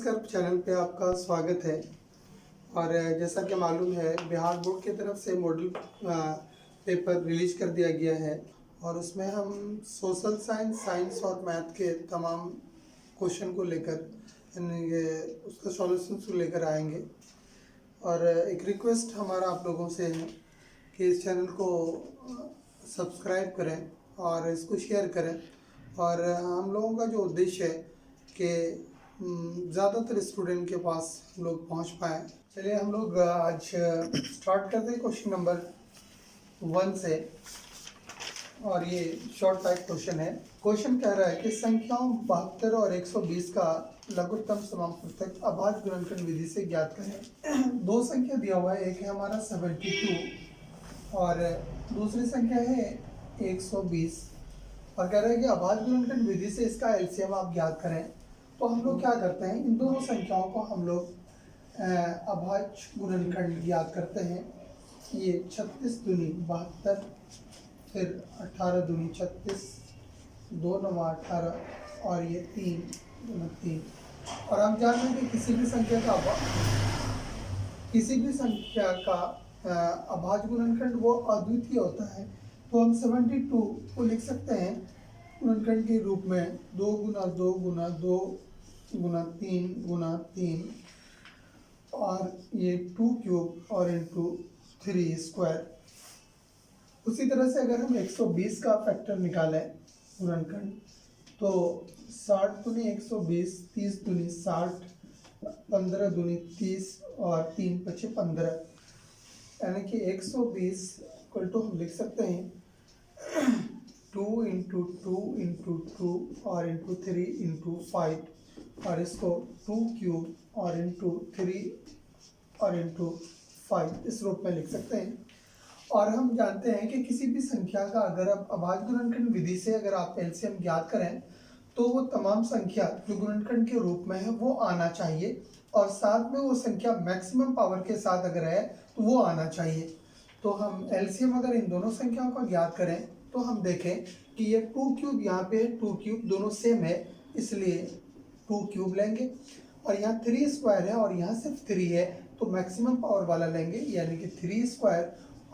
Curve channel पे आपका स्वागत है। और जैसा कि मालूम है, बिहार बोर्ड की तरफ से मॉडल पेपर रिलीज कर दिया गया है और उसमें हम सोशल साइंस, साइंस और मैथ के तमाम क्वेश्चन को लेकर उसका सॉल्यूशंस को लेकर आएंगे। और एक रिक्वेस्ट हमारा आप लोगों से है कि इस चैनल को सब्सक्राइब करें और इसको शेयर करें। और हम लोगों का जो उद्देश्य है कि ज़्यादातर स्टूडेंट के पास हम लोग पहुँच पाएँ। चलिए हम लोग आज स्टार्ट करते हैं क्वेश्चन नंबर 1 से। और ये शॉर्ट टाइप क्वेश्चन है। क्वेश्चन कह रहा है कि संख्याओं 72 और 120 का लघुत्तम समापवर्तक अभाज्य गुणनखंड विधि से ज्ञात करें। दो संख्या दिया हुआ है, एक है हमारा 72 और दूसरी संख्या है 120 और कह रहा है कि अभाज्य गुणनखंड विधि से इसका एलसीएम आप ज्ञात करें। तो हम लोग क्या करते हैं, इन दोनों संख्याओं को हम लोग अभाज्य गुणनखंड ज्ञात करते हैं। ये 36 दूनी 72, फिर 18 दूनी 36, 2 9 18 और ये 3 दूनी 3। और हम जानते हैं कि किसी भी संख्या का अभाज्य गुणनखंड वो अद्वितीय होता है। तो हम 72 को लिख सकते हैं गुणनखंड के रूप में 2 गुना 2 गुना 2 गुना 3 गुना 3 और ये 2 क्यूब और इंटू 3 स्क्वायर। उसी तरह से अगर हम 120 का फैक्टर निकालें गुणनखंड, तो 60 दूनी 120, 30 दूनी 60, 15 दूनी 30 और 3 पचे 15, यानी कि 120 इक्वल टू हम लिख सकते हैं 2 इंटू 2 इंटू 2 और इंटू 3 इंटू 5 और इसको 2 क्यूब और इंटू 3 और इंटू 5 इस रूप में लिख सकते हैं। और हम जानते हैं कि किसी भी संख्या का अगर आप अभाज्य गुणनखंड विधि से अगर आप एलसीएम ज्ञात करें तो वो तमाम संख्या जो गुणनखंड के रूप में है वो आना चाहिए और साथ में वो संख्या मैक्सिमम पावर के साथ अगर है तो वो आना चाहिए। तो हम एलसीएम अगर इन दोनों संख्याओं का ज्ञात करें तो हम देखें कि ये 2 क्यूब यहाँ पे 2 क्यूब दोनों सेम है, इसलिए 2 क्यूब लेंगे और यहाँ 3 स्क्वायर है और यहाँ सिर्फ 3 है तो मैक्सिमम पावर वाला लेंगे, यानी कि 3 स्क्वायर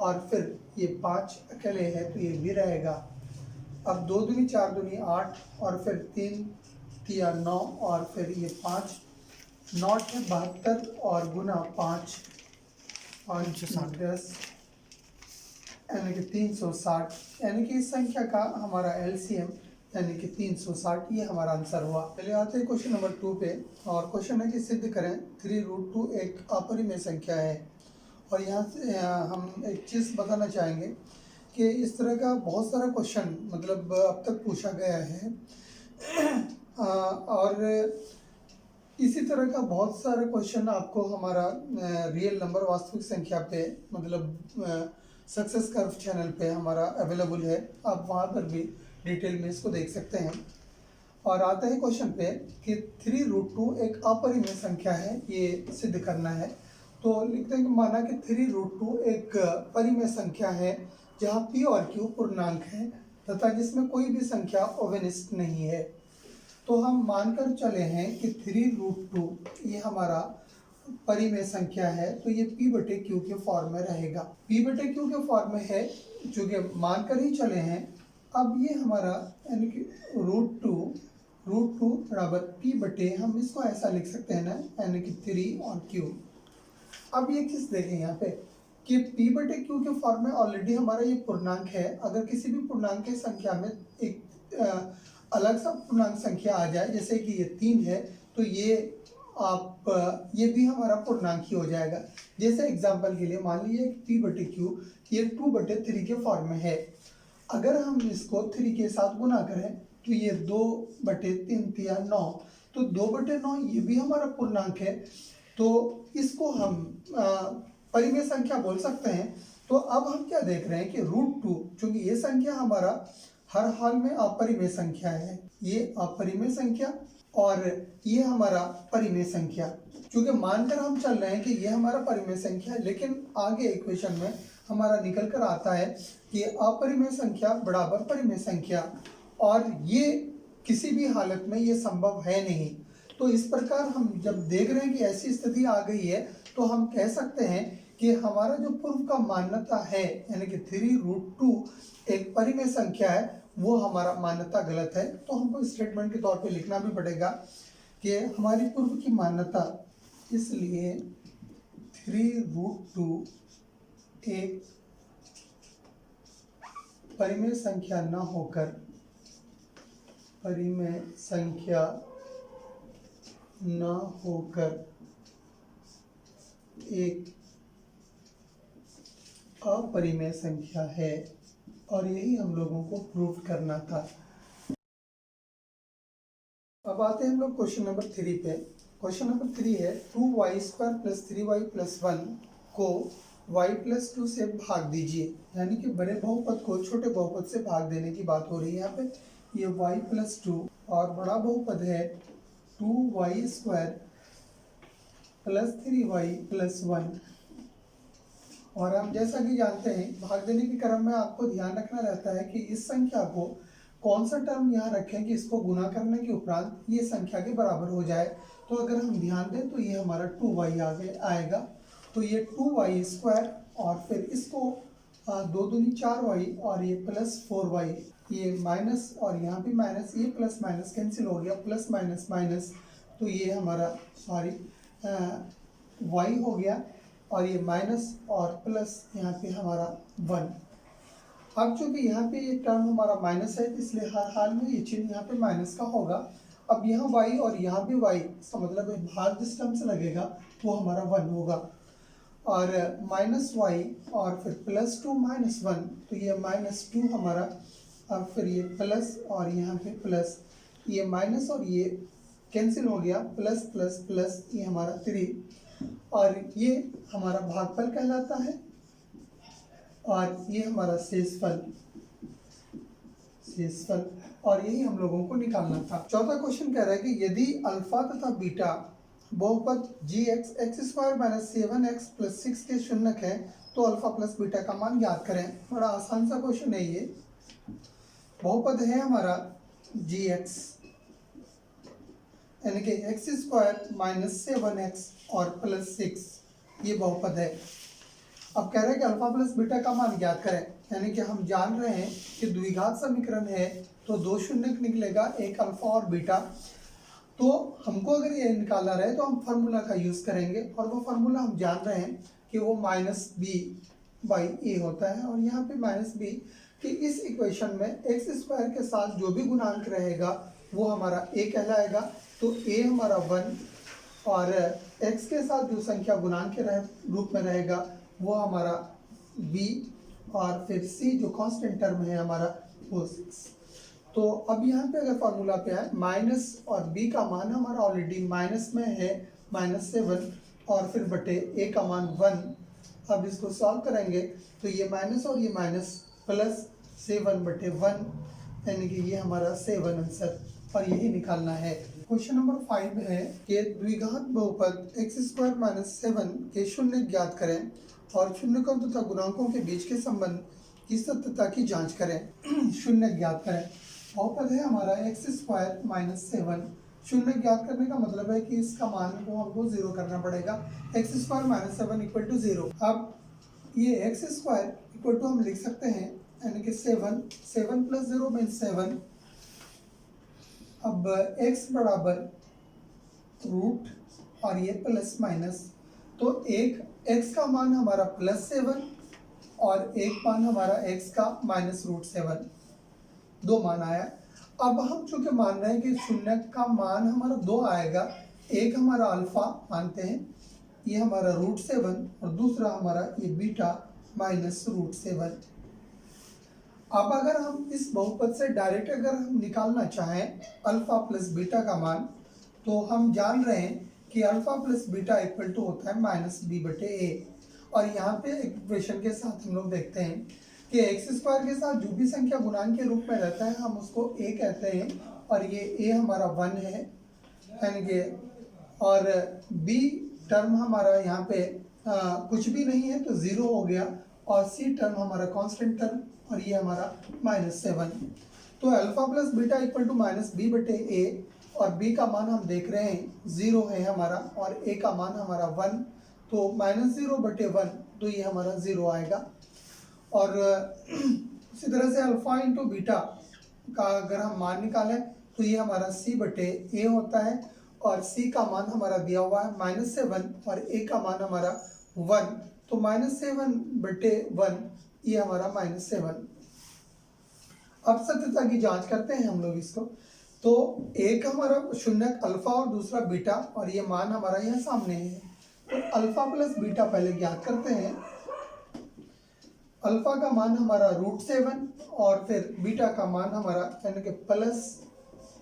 और फिर ये 5 अकेले है तो ये भी रहेगा। अब 2 दूनी 4 दूनी 8 और फिर 3 तिया 9 और फिर ये 5 नॉट है 72 और गुना 5 10 यानी कि 360, यानी कि इस संख्या का हमारा एलसीएम यानी कि 360 ये हमारा आंसर हुआ। चलिए आते हैं क्वेश्चन नंबर 2 पे। और क्वेश्चन है कि सिद्ध करें 3√2 एक अपरिमेय संख्या है। और यहाँ से हम एक चीज़ बताना चाहेंगे कि इस तरह का बहुत सारा क्वेश्चन मतलब अब तक पूछा गया है और इसी तरह का बहुत सारे क्वेश्चन आपको हमारा रियल नंबर वास्तविक संख्या पे मतलब सक्सेस कर्व चैनल पे हमारा अवेलेबल है, आप वहाँ पर भी डिटेल में इसको देख सकते हैं। और आता है क्वेश्चन पे कि 3√2 एक अपरिमेय संख्या है, ये सिद्ध करना है। तो लिखते हैं कि माना कि 3√2 एक परिमेय संख्या है जहाँ p और q पूर्णांक है तथा जिसमें कोई भी संख्या ओवेनिस्ट नहीं है। तो हम मानकर चले हैं कि 3√2 ये हमारा परिमेय संख्या है, तो ये p/q के फॉर्म में रहेगा। p/q के फॉर्म में है चूँकि मानकर ही चले हैं। अब ये हमारा यानी कि √2 बराबर p/, हम इसको ऐसा लिख सकते हैं ना, यानी कि 3 और q। अब ये चीज़ देखें यहाँ पे कि p/q के फॉर्म में ऑलरेडी हमारा ये पूर्णांक है। अगर किसी भी पूर्णांक की संख्या में एक अलग सा पूर्णांक संख्या आ जाए, जैसे कि ये 3 है, तो ये भी हमारा पूर्णांक ही हो जाएगा। जैसे एग्जांपल के लिए मान लीजिए p/q ये 2/3 के फॉर्म में है। अगर हम इसको 3 के साथ गुना करें तो ये 2/3 तिया 9, तो 2/9 ये भी हमारा पूर्णांक है, तो इसको हम परिमेय संख्या बोल सकते हैं। तो अब हम क्या देख रहे हैं कि √2 चूंकि ये संख्या हमारा हर हाल में अपरिमेय संख्या है, ये अपरिमेय संख्या और ये हमारा परिमेय संख्या, क्योंकि मानकर हम चल रहे हैं कि ये हमारा परिमेय संख्या है, लेकिन आगे इक्वेशन में हमारा निकल कर आता है कि अपरिमेय संख्या बराबर परिमेय संख्या, और ये किसी भी हालत में ये संभव है नहीं। तो इस प्रकार हम जब देख रहे हैं कि ऐसी स्थिति आ गई है तो हम कह सकते हैं कि हमारा जो पूर्व का मान्यता है यानी कि 3√2 एक परिमेय संख्या है, वो हमारा मान्यता गलत है। तो हमको स्टेटमेंट के तौर पे लिखना भी पड़ेगा कि हमारी पूर्व की मान्यता इसलिए 3√2 एक परिमेय संख्या न होकर एक अपरिमेय संख्या है, और यही हम लोगों को प्रूव करना था। अब आते हैं हम लोग क्वेश्चन नंबर 3 पे। क्वेश्चन नंबर 3 है 2y² + 3y + 1 को y + 2 से भाग दीजिए। यानी कि बड़े बहुपद को छोटे बहुपद से भाग देने की बात हो रही है। यहाँ पे ये y + 2 और बड़ा बहुपद है 2y² + 3y + 1। और हम जैसा कि जानते हैं भाग देने के क्रम में आपको ध्यान रखना रहता है कि इस संख्या को कौन सा टर्म यहाँ रखें कि इसको गुना करने के उपरांत ये संख्या के बराबर हो जाए। तो अगर हम ध्यान दें तो ये हमारा 2y आगे आएगा। तो ये 2y² और फिर इसको 2 दूनी 4y और ये +4y, ये माइनस और यहाँ भी माइनस, ये प्लस माइनस कैंसिल हो गया, प्लस माइनस माइनस, तो ये हमारा y हो गया और ये माइनस और प्लस यहाँ पे हमारा 1। अब चूंकि यहाँ पे ये टर्म हमारा माइनस है इसलिए हर हाल में ये चिन्ह यहाँ पे माइनस का होगा। अब यहाँ y और यहाँ भी y, इसका मतलब है भाग जिस टर्म से लगेगा वो हमारा 1 होगा, और -y और फिर +2 - 1, तो ये -2 हमारा, और फिर ये प्लस और यहाँ पे प्लस, ये माइनस और ये कैंसिल हो गया, प्लस प्लस प्लस, ये हमारा 3, और ये हमारा भागफल कहलाता है, और ये हमारा शेषफल, और यही हम लोगों को निकालना था। चौथा क्वेश्चन कह रहा है कि यदि अल्फा तथा बीटा बहुपद gx x² - 7x + 6 के शून्यक है तो अल्फा प्लस बीटा का मान ज्ञात करें। बड़ा आसान सा क्वेश्चन है ये। बहुपद है हमारा gx यानी कि x² - 7x और +6, ये बहुपद है। अब कह रहे हैं कि अल्फा प्लस बीटा का मान ज्ञात करें। यानी कि हम जान रहे हैं कि द्विघात समीकरण है तो 2 शून्यक निकलेगा, एक अल्फा और बीटा। तो हमको अगर ये निकालना रहे तो हम फार्मूला का यूज़ करेंगे, और वो फार्मूला हम जान रहे हैं कि वो -b/a होता है। और यहाँ पे -b कि इस इक्वेशन में x² के साथ जो भी गुणांक रहेगा वो हमारा a कहलाएगा। तो a हमारा 1, और x के साथ जो संख्या गुणांक के रूप में रहेगा वो हमारा b, और फिर c जो कांस्टेंट टर्म है हमारा वो 6। तो अब यहाँ पे अगर फार्मूला पे आए, माइनस और b का मान हमारा ऑलरेडी माइनस में है -7, और फिर बटे a का मान 1। अब इसको सॉल्व करेंगे तो ये माइनस और ये माइनस प्लस 7/1, यानी कि ये हमारा 7 आंसर, और यही निकालना है। क्वेश्चन नंबर 5 है कि द्विघात बहुपद x² - 7 के शून्य ज्ञात करें और शून्यकों तथा गुणांकों के बीच के संबंध की सत्यता की जांच करें। शून्य ज्ञात करें। बहुपद है हमारा x² - 7। शून्य ज्ञात करने का मतलब है कि इसका मान को हमको 0 करना पड़ेगा। x² - 7 = 0। अब ये x² हम लिख सकते हैं यानी कि 7 + 0 = 7। अब x बराबर रूट और ये प्लस माइनस, तो एक x का मान हमारा +7 और एक मान हमारा x का -√7, 2 मान आया। अब हम चूंकि मान रहे हैं कि शून्य का मान हमारा 2 आएगा, एक हमारा अल्फा मानते हैं, ये हमारा √7, और दूसरा हमारा ये बीटा -√7। अब अगर हम इस बहुपद से डायरेक्ट अगर हम निकालना चाहें अल्फा प्लस बीटा का मान, तो हम जान रहे हैं कि alpha plus beta equal to होता है -b/a। और यहाँ पे इक्वेशन के साथ हम लोग देखते हैं कि x² के साथ जो भी संख्या गुणांक के रूप में रहता है हम उसको a कहते हैं, और ये a हमारा 1 है यानी कि, और b टर्म हमारा यहाँ पे कुछ भी नहीं है तो 0 हो गया, और c टर्म हमारा कांस्टेंट टर्म, और ये हमारा -7। तो alpha plus beta equal to -b/a, और b का मान हम देख रहे हैं 0 है हमारा और a का मान हमारा 1, तो -0/1 तो ये हमारा 0 आएगा। और उसी तरह से अल्फा इंटू बीटा का अगर हम मान निकालें तो ये हमारा c/a होता है और c का मान हमारा दिया हुआ है -7 और a का मान हमारा 1, तो -7/1 ये हमारा -7। अब सत्यता की जांच करते हैं हम लोग इसको। तो एक हमारा शून्यक अल्फा और दूसरा बीटा और ये मान हमारा यहाँ सामने है, तो अल्फा प्लस बीटा पहले ज्ञात करते हैं। अल्फा का मान हमारा √7 और फिर बीटा का मान हमारा यानी कि प्लस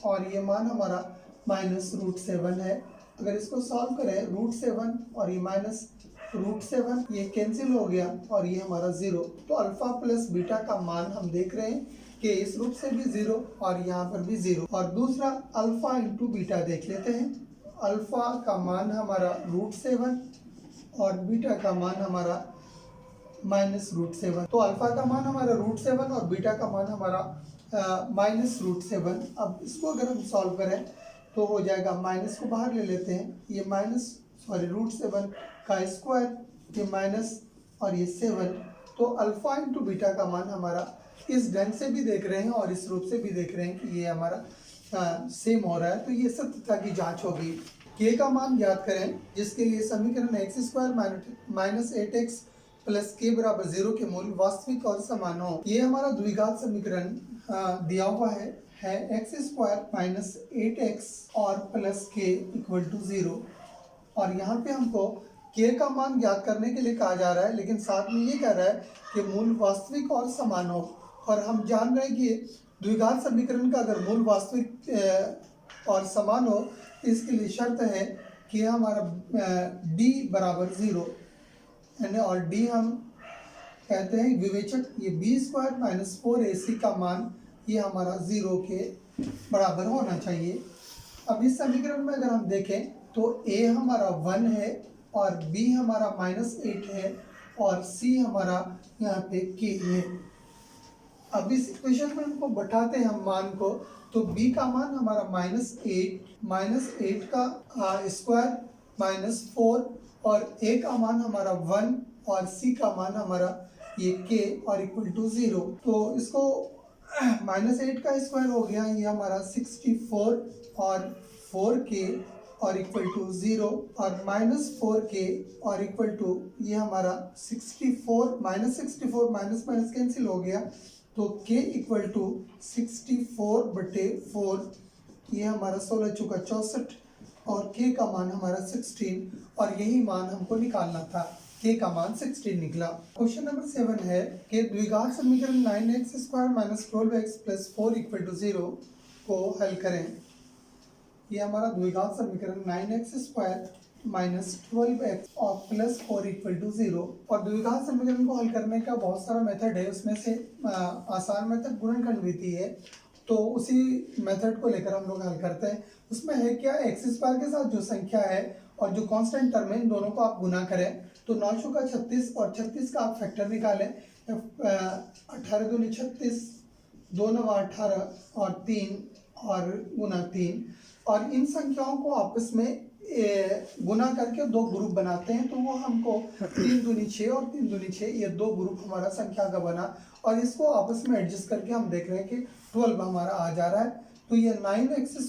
और ये मान हमारा -√7 है। अगर इसको सॉल्व करें √7 और ये -√7 ये कैंसिल हो गया और ये हमारा 0, तो अल्फा प्लस बीटा का मान हम देख रहे हैं कि इस रूप से भी 0 और यहाँ पर भी 0। और दूसरा अल्फा इंटू बीटा देख लेते हैं। अल्फा का मान हमारा √7 और बीटा का मान हमारा -√7, तो अल्फा का मान हमारा √7 और बीटा का मान हमारा -√7। अब इसको अगर हम सॉल्व करें तो हो जाएगा, माइनस को बाहर ले लेते हैं, ये √7 का स्क्वायर, ये माइनस और ये 7, तो अल्फा इंटू बीटा का मान हमारा इस ढंग से भी देख रहे हैं और इस रूप से भी देख रहे हैं कि ये हमारा सेम हो रहा है, तो ये सत्यता की जांच होगी। k का मान ज्ञात करें जिसके लिए समीकरण x² - 8x प्लस k बराबर 0 के मूल वास्तविक और समान हो। ये हमारा द्विघात समीकरण दिया हुआ है x² - 8x और प्लस k = 0। और यहाँ पे हमको k का मान ज्ञात करने के लिए कहा जा रहा है, लेकिन साथ में ये कह रहा है कि मूल वास्तविक और समान हो। और हम जान रहे हैं कि द्विघात समीकरण का अगर मूल वास्तविक और समान हो तो इसके लिए शर्त है कि हमारा d बराबर 0 यानी, और d हम कहते हैं विवेचक, ये b² - 4ac का मान ये हमारा 0 के बराबर होना चाहिए। अब इस समीकरण में अगर हम देखें तो a हमारा 1 है और b हमारा -8 है और c हमारा यहाँ पे k है। अब इस इक्वेशन में हमको बैठाते हैं हम मान को, तो b का मान हमारा -8 का स्क्वायर -4 और a का मान हमारा 1 और c का मान हमारा ये k और =0। तो इसको -8 का स्क्वायर हो गया, ये हमारा 64 और 4k और =0 और -4k और ये हमारा 64 -64 कैंसिल हो गया, तो k = 64/4, ये हमारा 16 चौका 64 और k का मान हमारा 16 और यही मान हमको निकालना था, k का मान 16 निकला। क्वेश्चन नंबर 7 है कि द्विघात समीकरण 9x² - 12x + 4 = 0 को हल करें। ये हमारा द्विघात समीकरण 9x² - 12x और +4 = 0। और द्विघात समीकरण को हल करने का बहुत सारा मेथड है, उसमें से आसान मेथड गुणनखंड विधि है, तो उसी मेथड को लेकर हम लोग हल करते हैं। उसमें है क्या, x² के साथ जो संख्या है और जो कांस्टेंट टर्म है इन दोनों को आप गुना करें, तो 9 चौका 36 और 36 का आप फैक्टर निकालें, 18 दूनी 36, 2 9 18 और 3 और गुना 3, और इन संख्याओं को आपस में गुना करके दो ग्रुप बनाते हैं, तो वो हमको 3 दूनी 6 और 3 दूनी 6 ये दो ग्रुप हमारा संख्या का बना, और इसको आपस में एडजस्ट करके हम देख रहे हैं कि 12 हमारा आ जा रहा है। तो ये 9x² - 6x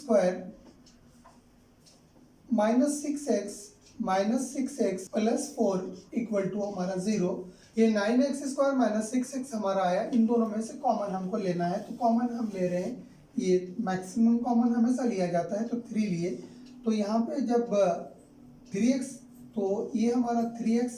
+ 4 = हमारा 0। ये 9x² - 6x हमारा आया, इन दोनों में से कॉमन हमको लेना है, तो कॉमन हम ले रहे हैं, ये मैक्सिमम कॉमन हमेशा लिया जाता है, तो 3 लिए, तो यहाँ पे जब 3x, तो ये हमारा 3x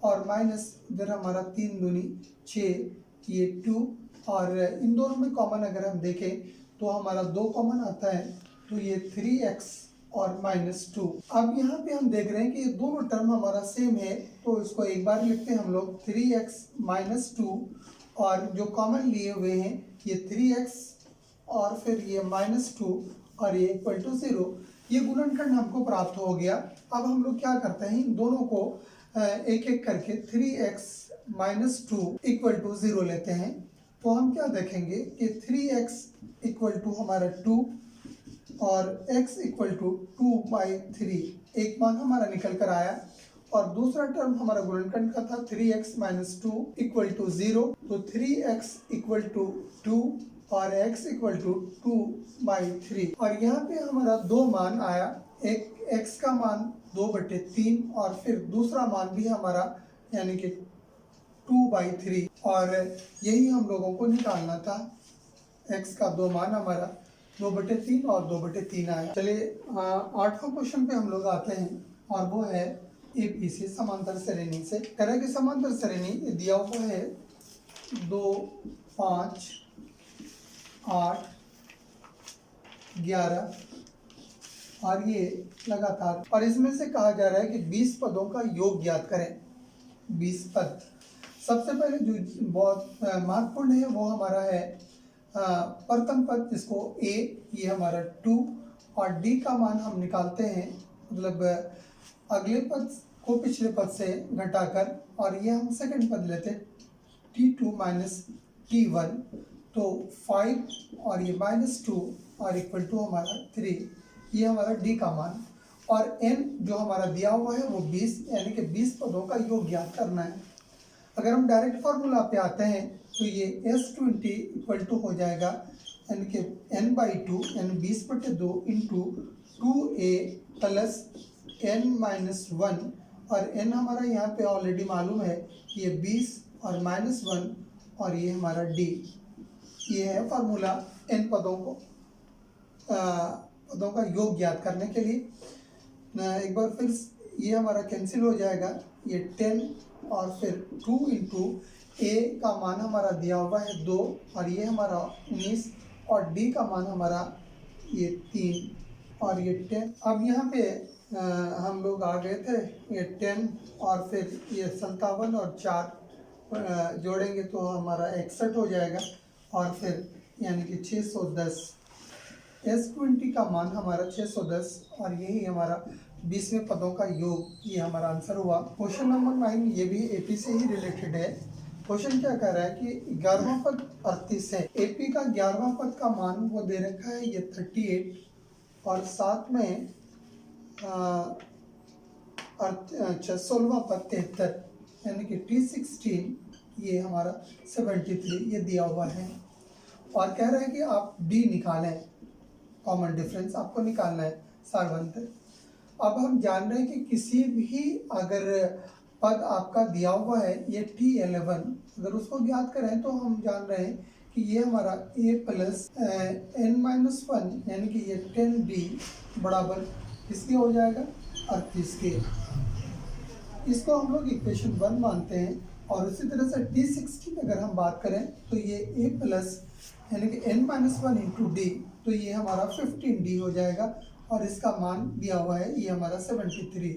और माइनस इधर हमारा 3 दूनी 6, ये 2, और इन दोनों में कॉमन अगर हम देखें तो हमारा 2 कॉमन आता है, तो ये 3x और -2। अब यहाँ पे हम देख रहे हैं कि ये दोनों टर्म हमारा सेम है, तो इसको एक बार लिखते हैं हम लोग 3x - 2, और जो कॉमन लिए हुए हैं ये 3x और फिर ये -2 और ये =0। ये गुणनखंड हमको प्राप्त हो गया। अब हम लोग क्या करते हैं, इन दोनों को एक एक करके 3x - 2 = 0 लेते हैं, तो हम क्या देखेंगे कि 3x = हमारा 2 और x इक्वल टू 2/3 एक मान हमारा निकल कर आया और दूसरा टर्म हमारा गुणनखंड का था 3x - 2 इक्वल टू 0, तो 3x इक्वल टू 2 और x इक्वल टू 2/3 और यहाँ पे हमारा दो मान आया, एक x का मान 2/3 और फिर दूसरा मान भी हमारा यानी कि 2/3 और यही हम लोगों को निकालना था। x का दो मान हमारा 2/3 और 2/3 आया। चलिए 8वां क्वेश्चन पे हम लोग आते हैं और वो है एबीसी समांतर श्रेणी से। कह कि समांतर श्रेणी दिया हुआ है 2, 5, 8, 11 और ये लगातार, और इसमें से कहा जा रहा है कि 20 पदों का योग ज्ञात करें। 20 पद। सबसे पहले जो बहुत महत्वपूर्ण है वो हमारा है प्रथम पद, जिसको a, ये हमारा 2 और d का मान हम निकालते हैं, मतलब अगले पद को पिछले पद से घटाकर, और ये हम सेकंड पद लेते हैं t2 - t1, तो 5 और ये -2 और इक्वल टू हमारा 3, ये हमारा d का मान, और n जो हमारा दिया हुआ है वो 20 यानी कि 20 पदों का योग ज्ञात करना है। अगर हम डायरेक्ट फार्मूला पे आते हैं तो ये S20 इक्वल टू हो जाएगा यानी कि n/2 यानी 20/2 इंटू 2a प्लस n-1, और n हमारा यहाँ पे ऑलरेडी मालूम है, ये 20 और -1 और ये हमारा d, ये है फार्मूला n पदों का योग ज्ञात करने के लिए। एक बार फिर ये हमारा कैंसिल हो जाएगा, ये 10 और फिर 2 इंटू a का मान हमारा दिया हुआ है 2 और ये हमारा 19 और d का मान हमारा ये 3 और ये 10। अब यहाँ पे हम लोग आ गए थे, ये 10 और फिर ये 57 और 4 जोड़ेंगे तो हमारा 61 हो जाएगा और फिर यानी कि 610। S20 का मान हमारा 610 और यही हमारा 20वें पदों का योग, ये हमारा आंसर हुआ। क्वेश्चन नंबर 9 ये भी एपी से ही रिलेटेड है। क्वेश्चन क्या कह रहा है कि 11वां पद 38 है। एपी का 11वां पद का मान वो दे रखा है ये 38 और साथ में 16वां पद 73 यानी कि T16 ये हमारा 73 ये दिया हुआ है और कह रहा है कि आप डी निकालें, कॉमन डिफरेंस आपको निकालना है, सारवंतर। अब हम जान रहे हैं कि किसी भी अगर पद आपका दिया हुआ है ये T11, अगर उसको ज्ञात करें तो हम जान रहे हैं कि ये हमारा a प्लस n-1 यानी कि ये 10d बराबर किसके हो जाएगा 38 के। इसको हम लोग इक्वेशन 1 मानते हैं और उसी तरह से T16 अगर हम बात करें तो ये a प्लस यानी कि n-1 इंटू डी, तो ये हमारा 15d हो जाएगा और इसका मान दिया हुआ है ये हमारा 73।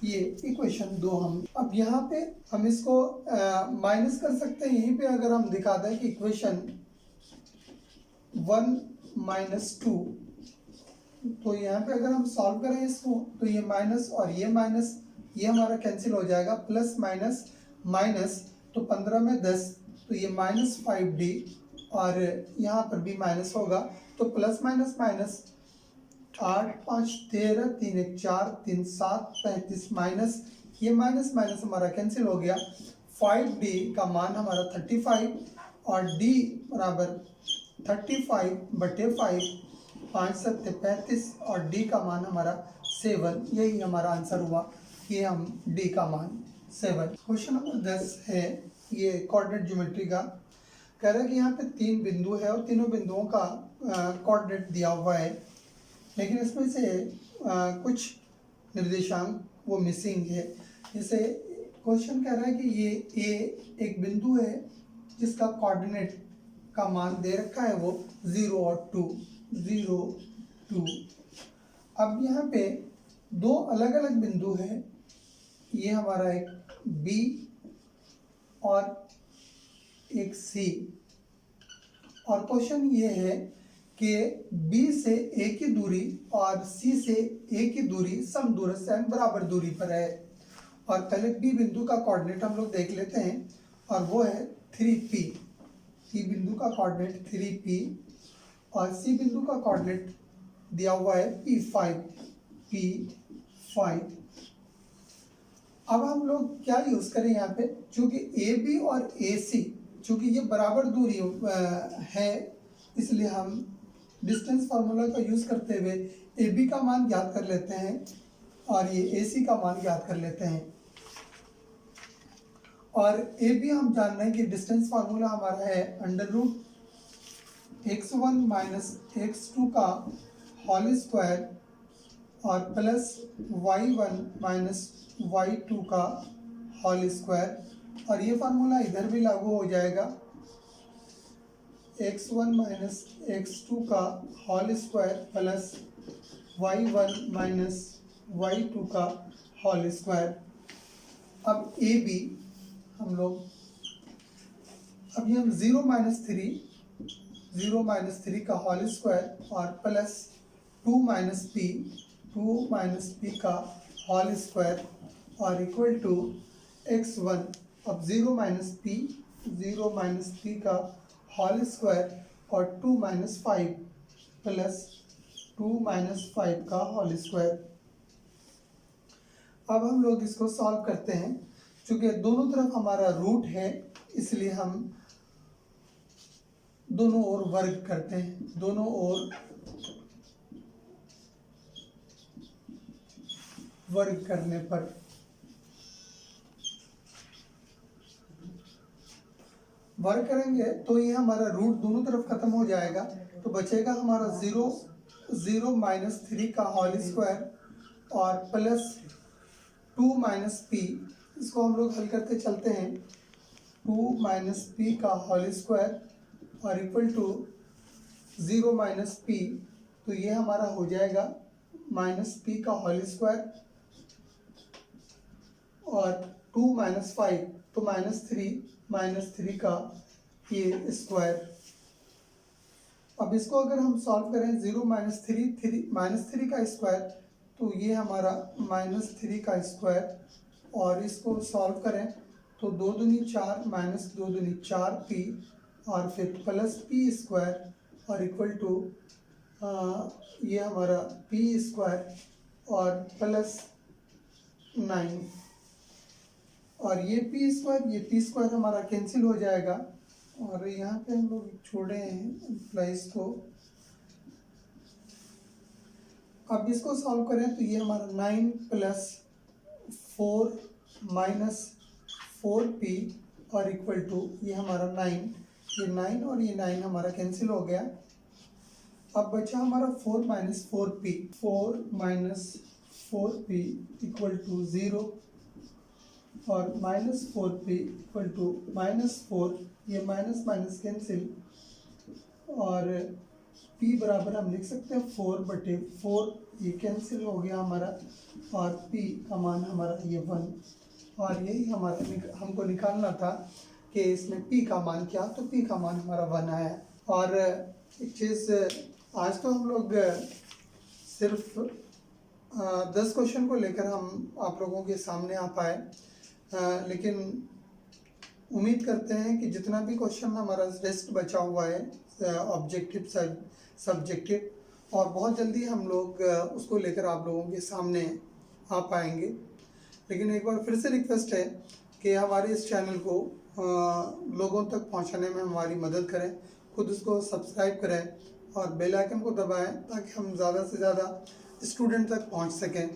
ये इक्वेशन 2 हम अब यहाँ पे हम इसको माइनस कर सकते हैं। यहीं पे अगर हम दिखा दें कि इक्वेशन 1 - 2, तो यहाँ पे अगर हम सॉल्व करें इसको तो ये माइनस और ये माइनस ये हमारा कैंसिल हो जाएगा, प्लस माइनस माइनस तो 15 में 10 तो ये -5d और यहाँ पर भी माइनस होगा तो प्लस माइनस माइनस 8 5 13 3 1 4 3 7 35 माइनस ये माइनस माइनस हमारा कैंसिल हो गया। 5d का मान हमारा 35 और d बराबर 35/5 5 7 35 और d का मान हमारा 7, यही हमारा आंसर हुआ। ये हम d का मान 7। क्वेश्चन नंबर 10 है ये कोऑर्डिनेट ज्योमेट्री का। कह रहा है कि यहाँ पे 3 बिंदु है और तीनों बिंदुओं का कोऑर्डिनेट दिया हुआ है, लेकिन इसमें से कुछ निर्देशांक वो मिसिंग है। जैसे क्वेश्चन कह रहा है कि ये a एक बिंदु है जिसका कोऑर्डिनेट का मान दे रखा है वो 0 और 2 0 2। अब यहाँ पे दो अलग अलग बिंदु है, ये हमारा एक b और एक c, और क्वेश्चन ये है कि b से a की दूरी और c से a की दूरी समदूरस्थ यानी बराबर दूरी पर है। और पहले b बिंदु का कोऑर्डिनेट हम लोग देख लेते हैं और वो है 3p। c बिंदु का कोऑर्डिनेट 3p और c बिंदु का कोऑर्डिनेट दिया हुआ है P5। अब हम लोग क्या यूज़ करें यहाँ पे, चूँकि AB और AC चूँकि ये बराबर दूरी है, इसलिए हम डिस्टेंस फार्मूला का यूज़ करते हुए AB का मान ज्ञात कर लेते हैं और ये AC का मान ज्ञात कर लेते हैं। और AB हम जान रहे हैं कि डिस्टेंस फार्मूला हमारा है √x1 माइनस x2 का होल स्क्वायर और प्लस y1 माइनस y2 का होल स्क्वायर, और ये फार्मूला इधर भी लागू हो जाएगा, x1 माइनस x2 का whole square plus y1 minus y2 का होल स्क्वायर। अब AB हम लोग, अभी हम 0 माइनस 3 का होल स्क्वायर और प्लस 2 माइनस p का होल स्क्वायर और इक्वल टू x1। अब 0 माइनस p का होल स्क्वायर और 2 माइनस 5 प्लस 2 माइनस 5 का होल स्क्वायर। अब हम लोग इसको सॉल्व करते हैं, क्योंकि दोनों तरफ हमारा रूट है इसलिए हम दोनों ओर वर्ग करते हैं। दोनों ओर वर्ग करने पर वर्ग करेंगे तो ये हमारा रूट दोनों तरफ खत्म हो जाएगा, तो बचेगा हमारा 0 माइनस 3 का होल स्क्वायर और प्लस 2 माइनस p। इसको हम लोग हल करते चलते हैं, 2 माइनस p का होल स्क्वायर और इक्वल टू 0 माइनस p, तो ये हमारा हो जाएगा माइनस p का होल स्क्वायर और 2 माइनस 5, तो माइनस 3 का ये स्क्वायर। अब इसको अगर हम सॉल्व करें 0 माइनस 3 का स्क्वायर, तो ये हमारा माइनस 3 का स्क्वायर, और इसको सॉल्व करें तो 2 दूनी 4 माइनस 2 दूनी 4p और फिर प्लस p स्क्वायर और इक्वल टू ये हमारा p स्क्वायर और प्लस 9, और ये p स्क्वायर हमारा कैंसिल हो जाएगा, और यहाँ पे हम लोग छोड़े हैं प्लस को। अब इसको सॉल्व करें तो ये हमारा 9 प्लस 4 माइनस 4p और इक्वल टू ये हमारा 9, ये 9 और ये 9 हमारा कैंसिल हो गया। अब बचा हमारा 4 माइनस 4p इक्वल टू 0 और माइनस 4p इक्वल टू -4, ये माइनस माइनस कैंसिल, और p बराबर हम लिख सकते हैं 4/4, ये कैंसिल हो गया हमारा, और p का मान हमारा ये 1, और यही हमारा हमको निकालना था कि इसमें p का मान क्या, तो p का मान हमारा 1 आया। और एक चीज़, आज तो हम लोग सिर्फ 10 क्वेश्चन को लेकर हम आप लोगों के सामने आ पाए, लेकिन उम्मीद करते हैं कि जितना भी क्वेश्चन हमारा रेस्ट बचा हुआ है ऑब्जेक्टिव सब्जेक्टिव, और बहुत जल्दी हम लोग उसको लेकर आप लोगों के सामने आ पाएंगे। लेकिन एक बार फिर से रिक्वेस्ट है कि हमारे इस चैनल को लोगों तक पहुंचाने में हमारी मदद करें, खुद उसको सब्सक्राइब करें और बेल आइकन को दबाएं ताकि हम ज़्यादा से ज़्यादा स्टूडेंट तक पहुंच सकें।